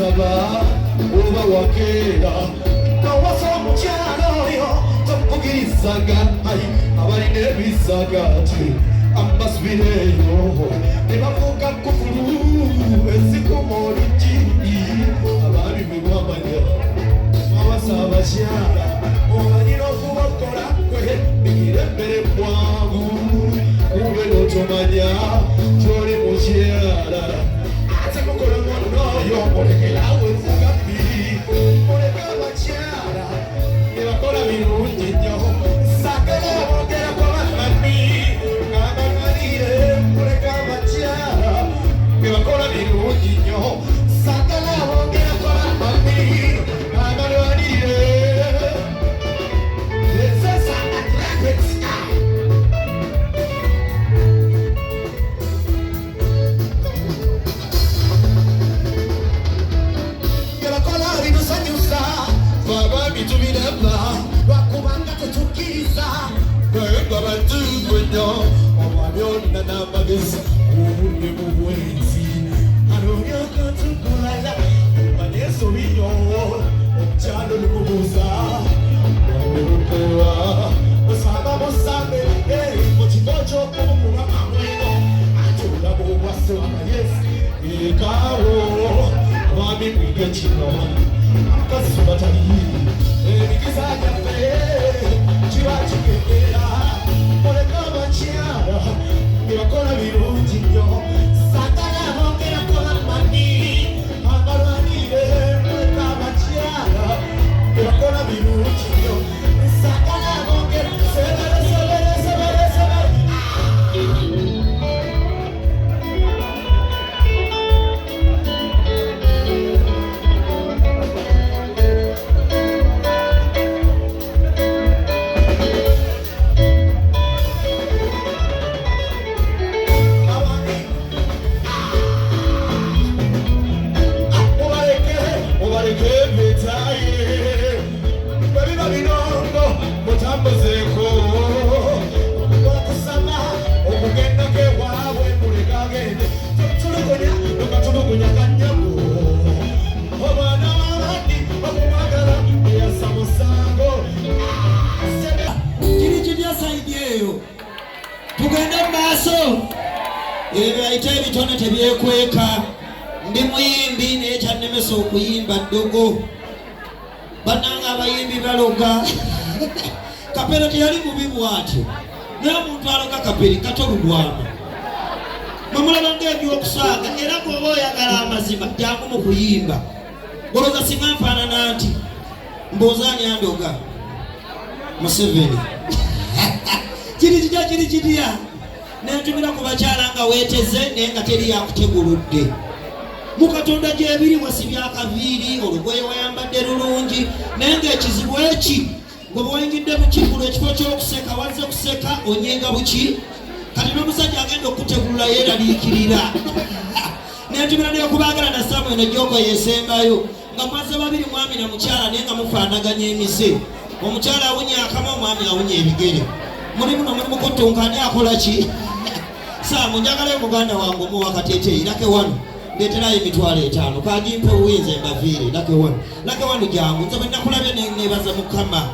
saba uba wakera nawasa omukyalo oyo tomukugirizaga abali n'ebisagati amasibireyo ne bavuga kufulu ezikuma olugi abaami mwe mwamanya mwabasa abakyala omanyira okubakola kwe bigire emmere bwangu ube notomanya kyoli mukyala ate mukola ngonoyo olekerawo envuga bbiri oleka abakyala ne bakola birungi nnyo sagala abogerako bamani ng'abamalire oleka abakyala ne bakola birungi nnyo sagala abogerako bamani ng'abamalire esesa athletics tubireba bakubanga tetukiriza bwegwa batugwenya omwabyonna n'amagezi obudde mu bwenzi alonyakantukulala banesobinyo omukyalo lumubuuza wamebukewa osanga musambe mu kifo ky'okumukuba amweno ate olaba obwase wamayesi ekaawo abami mwige kino akazi batali ebigizanya ffe kiba kigegera oleka abakyala ne bakola birungi nnyo sagala bongerako bamani abalwanire oleka abakyala ne bakola birungi nnyo sagala bongera sebere sebere sebere sebere ebyaite ebitone tebyekweka ndi muyimbi naye kyannemesa okuyimba ddogo bannanga abayimbi baloga kapero teyali mubi bwatyo naye omuntu aloga kaperi katolulwamu mwemulaba ng'ebyokusaaga era bw'oba oyagala amazima jangu mu kuyimba goloza singa nfaanana nti mboozaani andoga Museveni kiri kitya kiri kitya nentumira ku bakyala nga weeteze naye nga teri yakuteguludde mu katonda gyebiri wasibya akaviiri olugoye wayambadde lulungi naye ng'ekizibu eki gwe bwengidde mu kigulu ekifo ky'okuseka wazze kuseka onyenga buki kati n'omusajja agenda okutegulula yeeraliikirira nentumira naye okubaagala na Samuel ejjoko yeesembayo nga mwaze babiri mwami na mukyala naye nga mufaanaganya emise omukyala awunya akama omwami awunya ebigere mulimu nomulimu kuttunkani akola ki Samu njagala muganda wangu mu wakateteyi lake wano ndeterayo emitwalo 5 kagimpe uwinze mbaviire lake wano jangu nze bwe nakulabye nebaza Mukama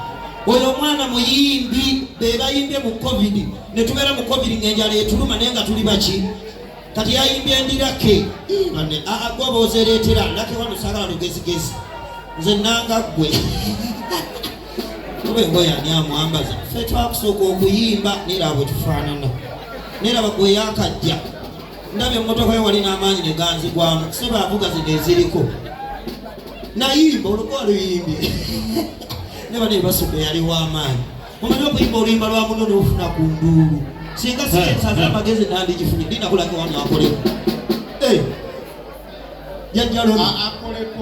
oyo omwana muyimbi bebayimbye mu covid ne tubeera mu covid ng'enjala etuluma naye nga tuli baki kati yayimbye endirake gwobozereetera lake wano sagala lugezigezi nze nanga ggwe oba engoye ani amwambaza ffe twakusooka okuyimba neera bwe tufaanana neera bagwe yakajja ndabye emmotoka yo wali n'amaanyi ne ganzigwamu seba avuga zino eziriko nayimba olugoa luyimbye ne bane basudde yali w'amaanyi omanyi okuyimba oluyimba lwa muno n'ofuna ku nduulu singa sisaza amagezi nandigifunye ndinakulage wano akoleko jajjalo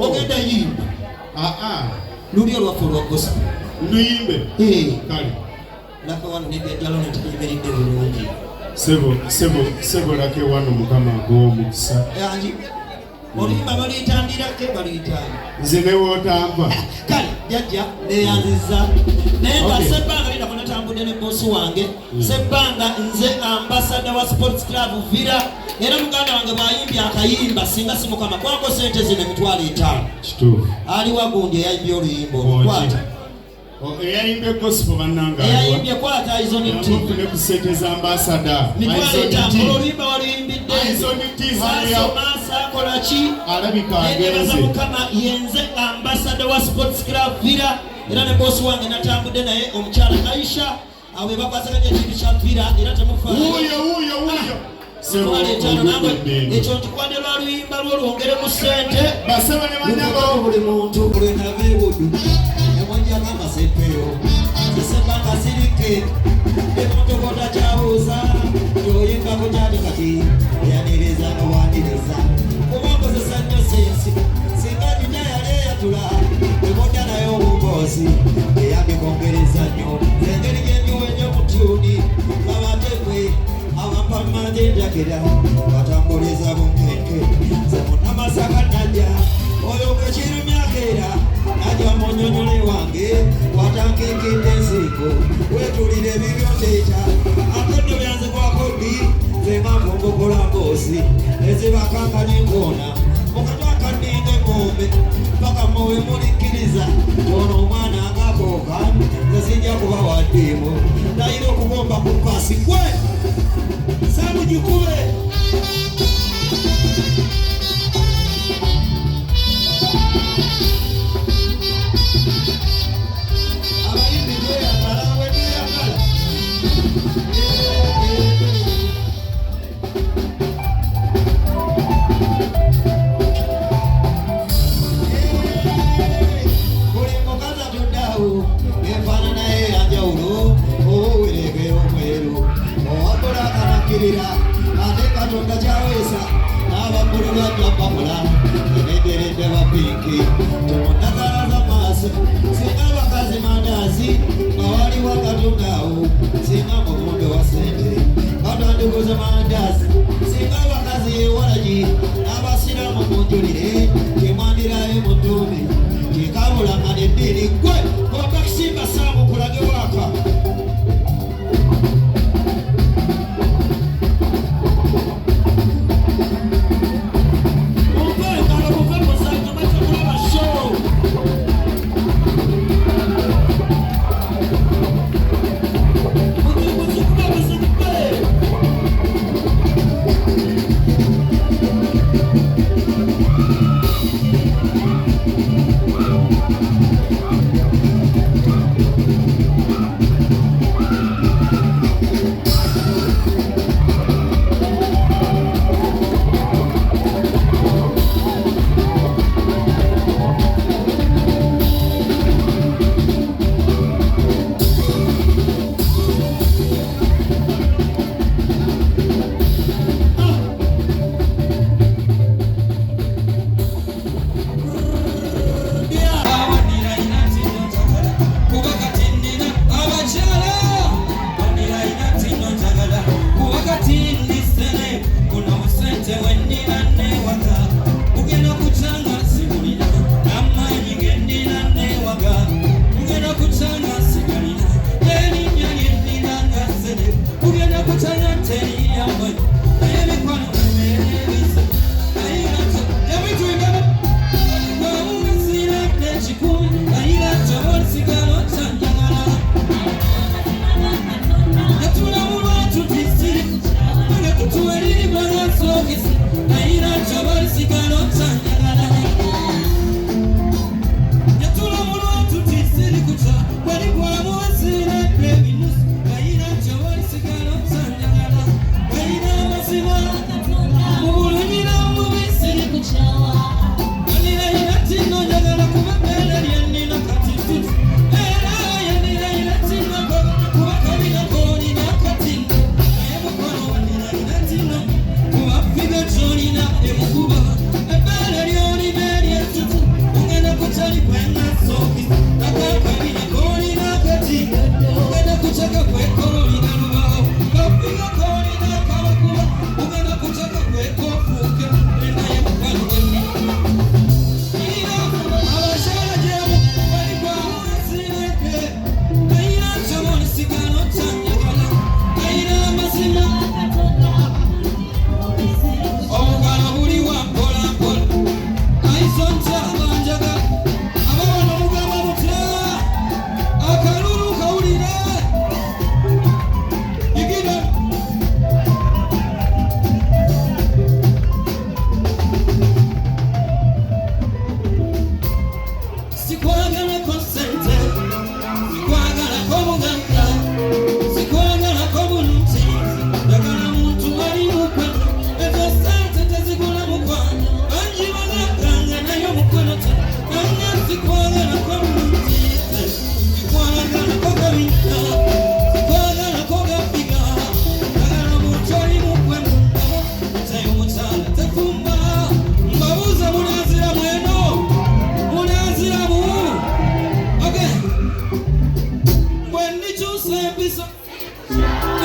ogenda yimba luli olwaffe olwagosa nduyimbe kale laka wano nejjalo netuyimbiridde bulungi sebo lake wano Mukama ag'omukisa yangi oluyimba baliyitandirake baliyitandi nze newootamba kale jajja neyanziza naye nga sebbanga lina kunatambudde ne bosi wange sebbanga nze ambasada wa sports club Villa era muganda wange bwayimbye akayimba singa si mukama kwako sente zino $5,000 kituufu ali wagundi eyayimbye oluyimba olukwata eyayimbye gospel bannanga eyayimbye kwata izoniti ne kuseteza ambassador $5,000 oluyimba waluyimbidde akolaki alabika agenze mukama yenze ambassador wa sports club Villa era ne boss wange natambudde naye omukyala Aisha awe bakwasaganya ekintu kya Villa era temufa ekyo ntukwande lwa luyimba lwolwongeremu ssente basaba ne banyabo buli muntu olwenabeebudu nemwenjako amasepero zisembanga zirike emotokota kyabuuza gyoyimbako kyali kati eyaniriza nowaniriza kubakozesa nnyo sensi singa nyina yali eyatula ebodda naye obumboozi eyambikongereza nnyo engeri gyenyiwenyo mutyuni abatekwe abampamanjenjakera batambuliza bunkenke zemunamasaka najja oyo gwekirumyakeera najja munyonyole wange watankekende ensigo wetulire ebibyondeeta akoddo byanze kwakodi zemavumbukola mboozi ezibakanga nenkoona mukatwakandinga engombe paka muwe mulikkiriza ono omwana agakooka zesijja kuba waddiimu nayira okugomba ku pasi gwe samugikube abayimbi bweyagala bwetuyagala buli mukazi atuddawo enfaanana ye yanjawulo owerekera omweru owagula akanakkirira ate katonda kyaweesa n'abaggulu bajjapamula enegeredde bapinki temundagalaza maaso singa abakazi mandaazi nga waliwo akatondawo singa mubumbe wa sente batandikuza mandaazi singa abakazi ewalagi n'abasiraamu munjulire kyemwandirayo mu ttumbi kikabulanga neddiini gwe okakisimba saamu kulage waka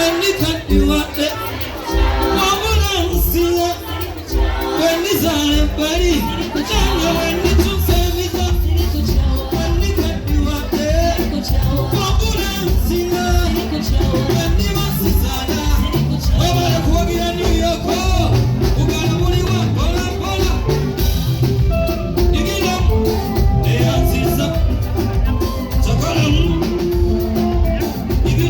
when you cut the water. Mama, I'm still when it's all a buddy. When